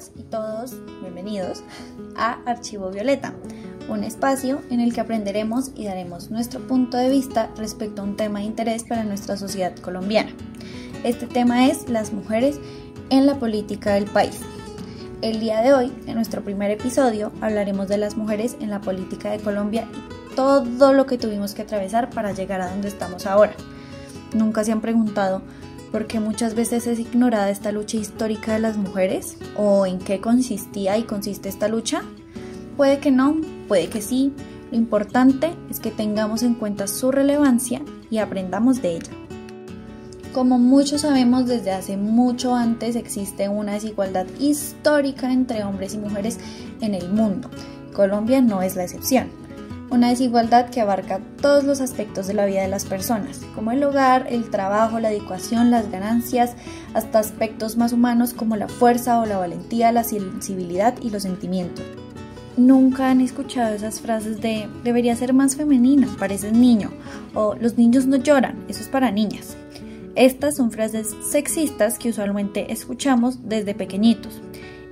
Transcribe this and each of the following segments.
todas y todos bienvenidos a Archivo Violeta, un espacio en el que aprenderemos y daremos nuestro punto de vista respecto a un tema de interés para nuestra sociedad colombiana. Este tema es las mujeres en la política del país. El día de hoy, en nuestro primer episodio, hablaremos de las mujeres en la política de Colombia y todo lo que tuvimos que atravesar para llegar a donde estamos ahora. ¿Nunca se han preguntado por qué muchas veces es ignorada esta lucha histórica de las mujeres? ¿O en qué consistía y consiste esta lucha? Puede que no, puede que sí. Lo importante es que tengamos en cuenta su relevancia y aprendamos de ella. Como muchos sabemos, desde hace mucho antes existe una desigualdad histórica entre hombres y mujeres en el mundo. Colombia no es la excepción. Una desigualdad que abarca todos los aspectos de la vida de las personas, como el hogar, el trabajo, la educación, las ganancias, hasta aspectos más humanos como la fuerza o la valentía, la sensibilidad y los sentimientos. Nunca han escuchado esas frases de debería ser más femenina, pareces niño, o los niños no lloran, eso es para niñas. Estas son frases sexistas que usualmente escuchamos desde pequeñitos.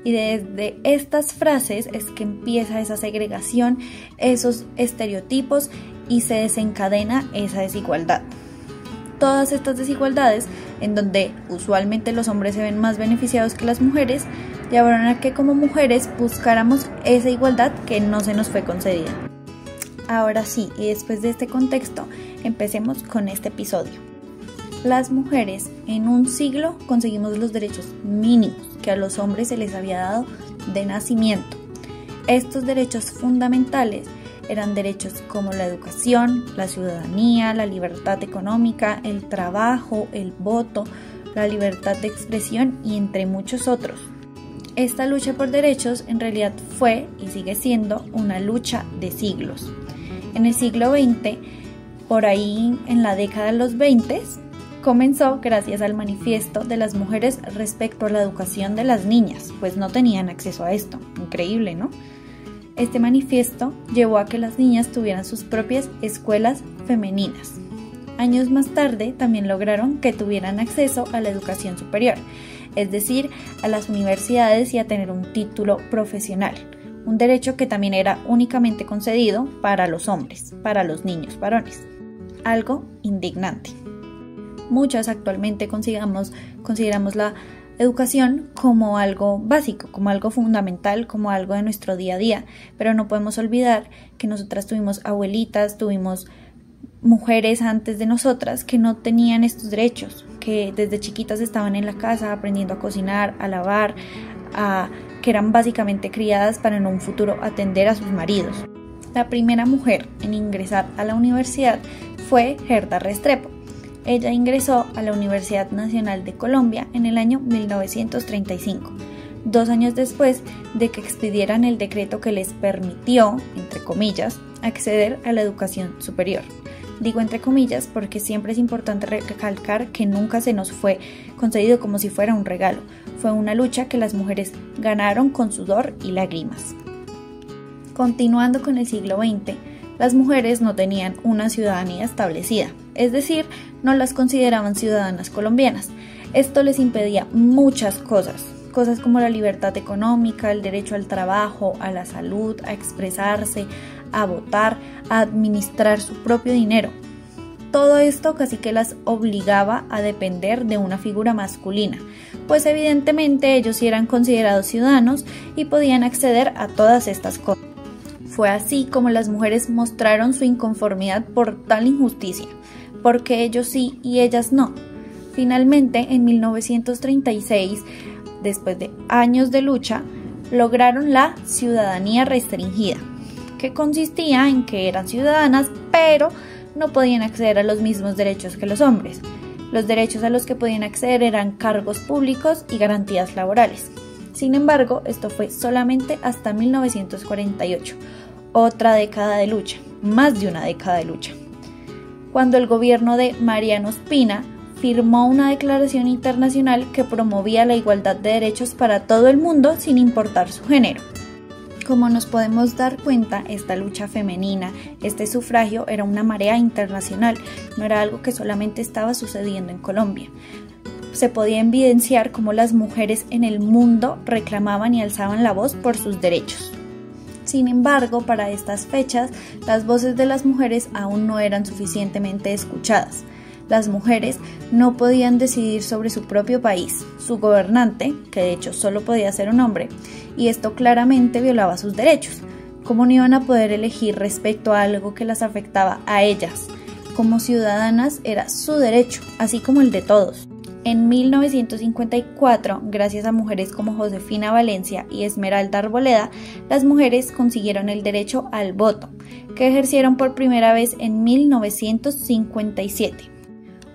Y desde estas frases es que empieza esa segregación, esos estereotipos y se desencadena esa desigualdad. Todas estas desigualdades, en donde usualmente los hombres se ven más beneficiados que las mujeres, llevaron a que como mujeres buscáramos esa igualdad que no se nos fue concedida. Ahora sí, y después de este contexto, empecemos con este episodio. Las mujeres en un siglo conseguimos los derechos mínimos que a los hombres se les había dado de nacimiento. Estos derechos fundamentales eran derechos como la educación, la ciudadanía, la libertad económica, el trabajo, el voto, la libertad de expresión y entre muchos otros. Esta lucha por derechos en realidad fue y sigue siendo una lucha de siglos. En el siglo XX, por ahí en la década de los 20, comenzó gracias al manifiesto de las mujeres respecto a la educación de las niñas, pues no tenían acceso a esto. Increíble, ¿no? Este manifiesto llevó a que las niñas tuvieran sus propias escuelas femeninas. Años más tarde también lograron que tuvieran acceso a la educación superior, es decir, a las universidades y a tener un título profesional, un derecho que también era únicamente concedido para los hombres, para los niños varones. Algo indignante. Muchas actualmente consideramos la educación como algo básico, como algo fundamental, como algo de nuestro día a día, pero no podemos olvidar que nosotras tuvimos abuelitas, tuvimos mujeres antes de nosotras que no tenían estos derechos, que desde chiquitas estaban en la casa aprendiendo a cocinar, a lavar, que eran básicamente criadas para en un futuro atender a sus maridos. La primera mujer en ingresar a la universidad fue Gerda Restrepo. Ella ingresó a la Universidad Nacional de Colombia en el año 1935, 2 años después de que expidieran el decreto que les permitió, entre comillas, acceder a la educación superior. Digo entre comillas porque siempre es importante recalcar que nunca se nos fue concedido como si fuera un regalo. Fue una lucha que las mujeres ganaron con sudor y lágrimas. Continuando con el siglo XX, las mujeres no tenían una ciudadanía establecida, es decir, no las consideraban ciudadanas colombianas. Esto les impedía muchas cosas como la libertad económica, el derecho al trabajo, a la salud, a expresarse, a votar, a administrar su propio dinero. Todo esto casi que las obligaba a depender de una figura masculina, pues evidentemente ellos sí eran considerados ciudadanos y podían acceder a todas estas cosas. Fue así como las mujeres mostraron su inconformidad por tal injusticia, porque ellos sí y ellas no. Finalmente, en 1936, después de años de lucha, lograron la ciudadanía restringida, que consistía en que eran ciudadanas, pero no podían acceder a los mismos derechos que los hombres. Los derechos a los que podían acceder eran cargos públicos y garantías laborales. Sin embargo, esto fue solamente hasta 1948, otra década de lucha, más de una década de lucha, cuando el gobierno de Mariano Ospina firmó una declaración internacional que promovía la igualdad de derechos para todo el mundo sin importar su género. Como nos podemos dar cuenta, esta lucha femenina, este sufragio era una marea internacional, no era algo que solamente estaba sucediendo en Colombia. se podía evidenciar cómo las mujeres en el mundo reclamaban y alzaban la voz por sus derechos. Sin embargo, para estas fechas, las voces de las mujeres aún no eran suficientemente escuchadas. Las mujeres no podían decidir sobre su propio país, su gobernante, que de hecho solo podía ser un hombre, y esto claramente violaba sus derechos. ¿Cómo no iban a poder elegir respecto a algo que las afectaba a ellas? Como ciudadanas era su derecho, así como el de todos. En 1954, gracias a mujeres como Josefina Valencia y Esmeralda Arboleda, las mujeres consiguieron el derecho al voto, que ejercieron por primera vez en 1957.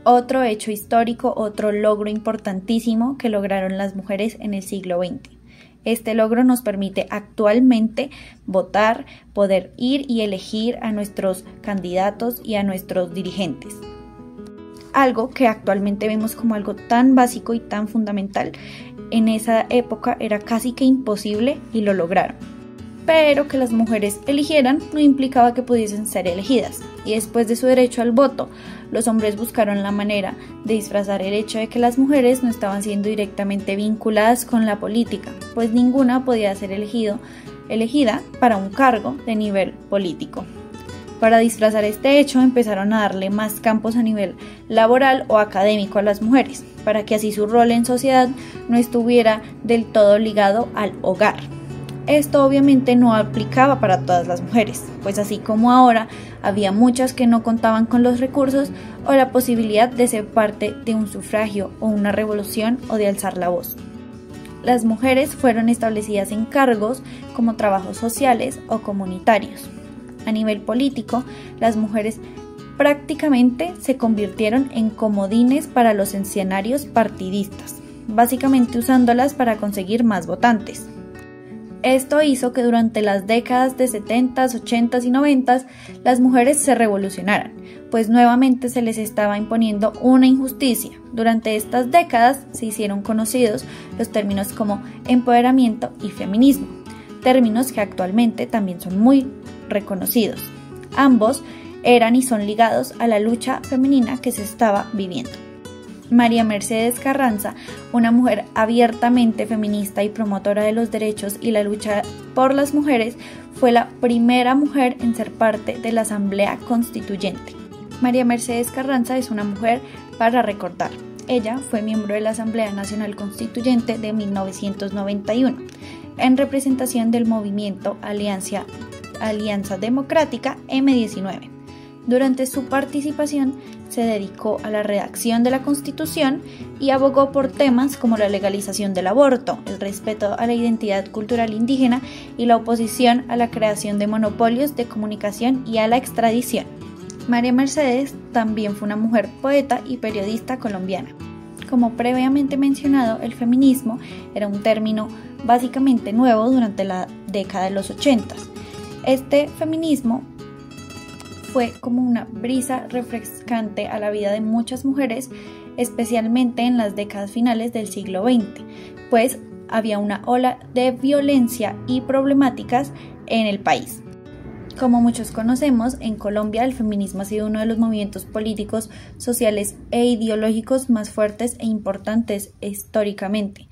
Otro hecho histórico, otro logro importantísimo que lograron las mujeres en el siglo XX. Este logro nos permite actualmente votar, poder ir y elegir a nuestros candidatos y a nuestros dirigentes. Algo que actualmente vemos como algo tan básico y tan fundamental, en esa época era casi que imposible y lo lograron. Pero que las mujeres eligieran no implicaba que pudiesen ser elegidas, y después de su derecho al voto, los hombres buscaron la manera de disfrazar el hecho de que las mujeres no estaban siendo directamente vinculadas con la política, pues ninguna podía ser elegida para un cargo de nivel político. Para disfrazar este hecho empezaron a darle más campos a nivel laboral o académico a las mujeres, para que así su rol en sociedad no estuviera del todo ligado al hogar. Esto obviamente no aplicaba para todas las mujeres, pues así como ahora había muchas que no contaban con los recursos o la posibilidad de ser parte de un sufragio o una revolución o de alzar la voz. Las mujeres fueron establecidas en cargos como trabajos sociales o comunitarios. A nivel político, las mujeres prácticamente se convirtieron en comodines para los escenarios partidistas, básicamente usándolas para conseguir más votantes. Esto hizo que durante las décadas de 70s, 80s y 90s las mujeres se revolucionaran, pues nuevamente se les estaba imponiendo una injusticia. Durante estas décadas se hicieron conocidos los términos como empoderamiento y feminismo, términos que actualmente también son muy reconocidos. Ambos eran y son ligados a la lucha femenina que se estaba viviendo. María Mercedes Carranza, una mujer abiertamente feminista y promotora de los derechos y la lucha por las mujeres, fue la primera mujer en ser parte de la Asamblea Constituyente. María Mercedes Carranza es una mujer para recordar. Ella fue miembro de la Asamblea Nacional Constituyente de 1991, en representación del movimiento Alianza Democrática M19. Durante su participación se dedicó a la redacción de la Constitución y abogó por temas como la legalización del aborto, el respeto a la identidad cultural indígena y la oposición a la creación de monopolios de comunicación y a la extradición. María Mercedes también fue una mujer poeta y periodista colombiana. Como previamente mencionado, el feminismo era un término básicamente nuevo durante la década de los 80. Este feminismo fue como una brisa refrescante a la vida de muchas mujeres, especialmente en las décadas finales del siglo XX, pues había una ola de violencia y problemáticas en el país. Como muchos conocemos, en Colombia el feminismo ha sido uno de los movimientos políticos, sociales e ideológicos más fuertes e importantes históricamente.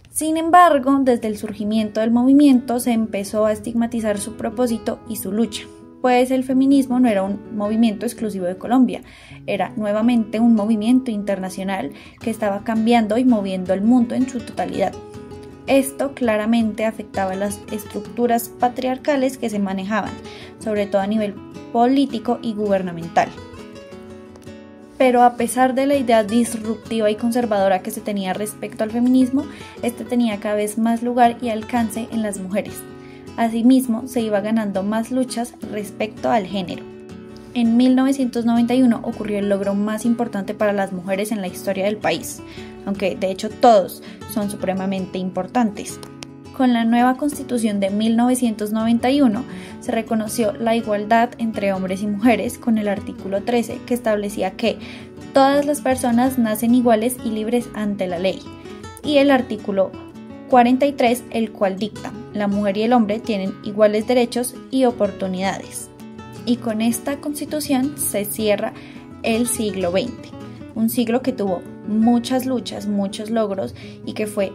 Sin embargo, desde el surgimiento del movimiento se empezó a estigmatizar su propósito y su lucha, pues el feminismo no era un movimiento exclusivo de Colombia, era nuevamente un movimiento internacional que estaba cambiando y moviendo el mundo en su totalidad. Esto claramente afectaba las estructuras patriarcales que se manejaban, sobre todo a nivel político y gubernamental. Pero a pesar de la idea disruptiva y conservadora que se tenía respecto al feminismo, este tenía cada vez más lugar y alcance en las mujeres. Asimismo, se iba ganando más luchas respecto al género. En 1991 ocurrió el logro más importante para las mujeres en la historia del país, aunque de hecho todos son supremamente importantes. Con la nueva Constitución de 1991 se reconoció la igualdad entre hombres y mujeres con el artículo 13, que establecía que todas las personas nacen iguales y libres ante la ley, y el artículo 43, el cual dicta: la mujer y el hombre tienen iguales derechos y oportunidades. Y con esta Constitución se cierra el siglo XX. un siglo que tuvo muchas luchas, muchos logros y que fue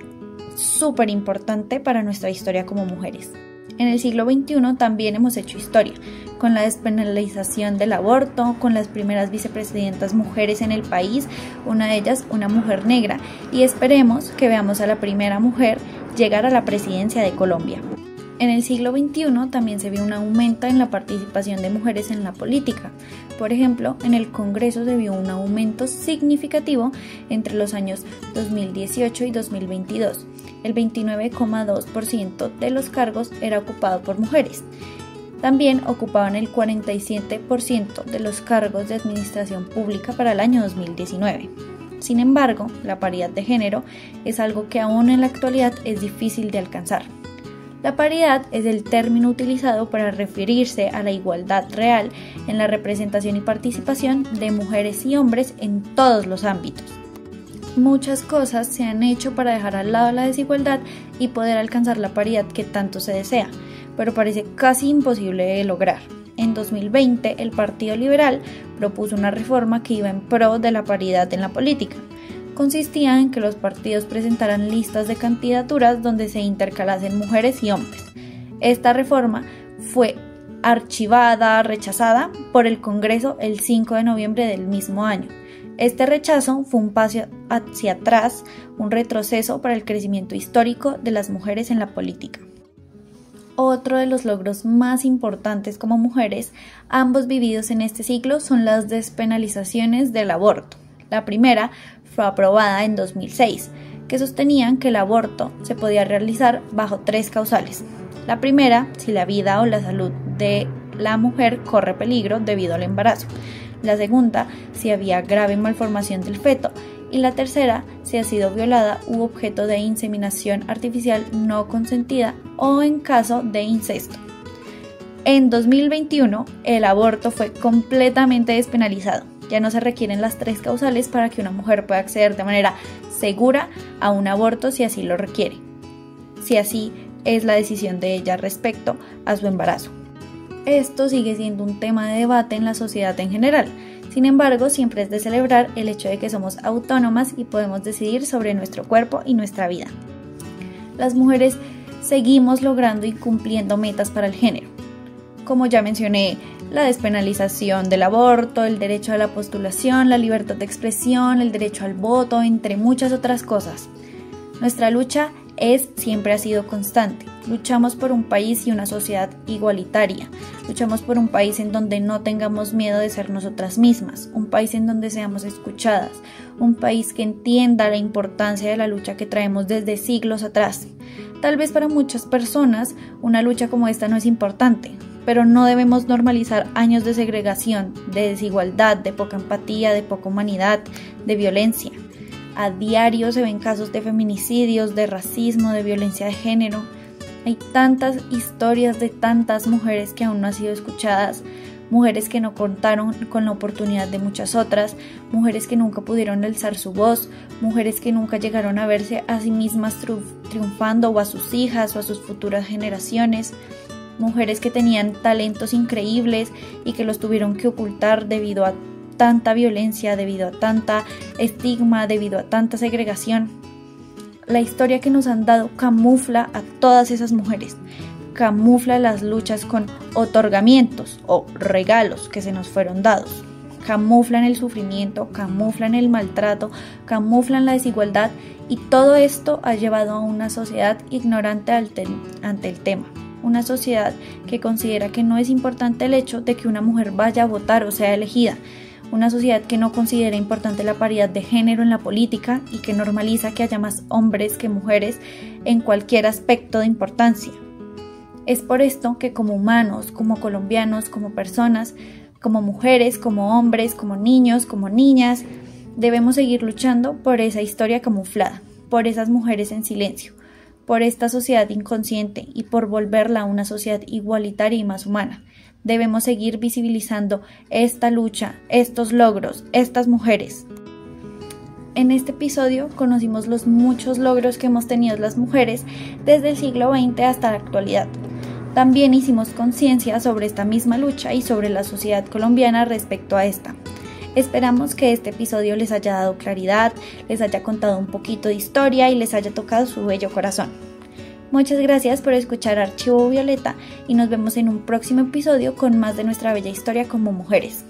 súper importante para nuestra historia como mujeres. En el siglo XXI también hemos hecho historia, con la despenalización del aborto, con las primeras vicepresidentas mujeres en el país, una de ellas una mujer negra, y esperemos que veamos a la primera mujer llegar a la presidencia de Colombia. En el siglo XXI también se vio un aumento en la participación de mujeres en la política. Por ejemplo, en el Congreso se vio un aumento significativo entre los años 2018 y 2022. El 29,2% de los cargos era ocupado por mujeres. También ocupaban el 47% de los cargos de administración pública para el año 2019. Sin embargo, la paridad de género es algo que aún en la actualidad es difícil de alcanzar. La paridad es el término utilizado para referirse a la igualdad real en la representación y participación de mujeres y hombres en todos los ámbitos. Muchas cosas se han hecho para dejar al lado la desigualdad y poder alcanzar la paridad que tanto se desea, pero parece casi imposible de lograr. En 2020, el Partido Liberal propuso una reforma que iba en pro de la paridad en la política. Consistía en que los partidos presentaran listas de candidaturas donde se intercalasen mujeres y hombres. Esta reforma fue archivada, rechazada por el Congreso el 5 de noviembre del mismo año. Este rechazo fue un paso hacia atrás, un retroceso para el crecimiento histórico de las mujeres en la política. Otro de los logros más importantes como mujeres, ambos vividos en este siglo, son las despenalizaciones del aborto. La primera fue aprobada en 2006, que sostenían que el aborto se podía realizar bajo 3 causales. La primera, si la vida o la salud de la mujer corre peligro debido al embarazo. La segunda, si había grave malformación del feto. Y la tercera, si ha sido violada u objeto de inseminación artificial no consentida o en caso de incesto. En 2021, el aborto fue completamente despenalizado. Ya no se requieren las 3 causales para que una mujer pueda acceder de manera segura a un aborto si así lo requiere, si así es la decisión de ella respecto a su embarazo. Esto sigue siendo un tema de debate en la sociedad en general. Sin embargo, siempre es de celebrar el hecho de que somos autónomas y podemos decidir sobre nuestro cuerpo y nuestra vida. Las mujeres seguimos logrando y cumpliendo metas para el género. Como ya mencioné, la despenalización del aborto, el derecho a la postulación, la libertad de expresión, el derecho al voto, entre muchas otras cosas. Nuestra lucha siempre ha sido constante. Luchamos por un país y una sociedad igualitaria. Luchamos por un país en donde no tengamos miedo de ser nosotras mismas, un país en donde seamos escuchadas, un país que entienda la importancia de la lucha que traemos desde siglos atrás. Tal vez para muchas personas una lucha como esta no es importante, pero no debemos normalizar años de segregación, de desigualdad, de poca empatía, de poca humanidad, de violencia. A diario se ven casos de feminicidios, de racismo, de violencia de género. Hay tantas historias de tantas mujeres que aún no han sido escuchadas, mujeres que no contaron con la oportunidad de muchas otras, mujeres que nunca pudieron alzar su voz, mujeres que nunca llegaron a verse a sí mismas triunfando o a sus hijas o a sus futuras generaciones, mujeres que tenían talentos increíbles y que los tuvieron que ocultar debido a tanta violencia, debido a tanta estigma, debido a tanta segregación. La historia que nos han dado camufla a todas esas mujeres, camufla las luchas con otorgamientos o regalos que se nos fueron dados, camuflan el sufrimiento, camuflan el maltrato, camuflan la desigualdad y todo esto ha llevado a una sociedad ignorante ante el tema. Una sociedad que considera que no es importante el hecho de que una mujer vaya a votar o sea elegida. Una sociedad que no considera importante la paridad de género en la política y que normaliza que haya más hombres que mujeres en cualquier aspecto de importancia. Es por esto que como humanos, como colombianos, como personas, como mujeres, como hombres, como niños, como niñas, debemos seguir luchando por esa historia camuflada, por esas mujeres en silencio, por esta sociedad inconsciente y por volverla a una sociedad igualitaria y más humana. Debemos seguir visibilizando esta lucha, estos logros, estas mujeres. En este episodio conocimos los muchos logros que hemos tenido las mujeres desde el siglo XX hasta la actualidad. También hicimos conciencia sobre esta misma lucha y sobre la sociedad colombiana respecto a esta. Esperamos que este episodio les haya dado claridad, les haya contado un poquito de historia y les haya tocado su bello corazón. Muchas gracias por escuchar Archivo Violeta y nos vemos en un próximo episodio con más de nuestra bella historia como mujeres.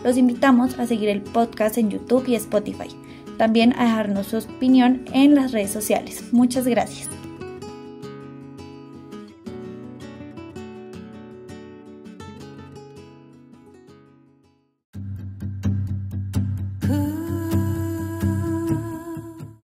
Los invitamos a seguir el podcast en YouTube y Spotify. También a dejarnos su opinión en las redes sociales. Muchas gracias.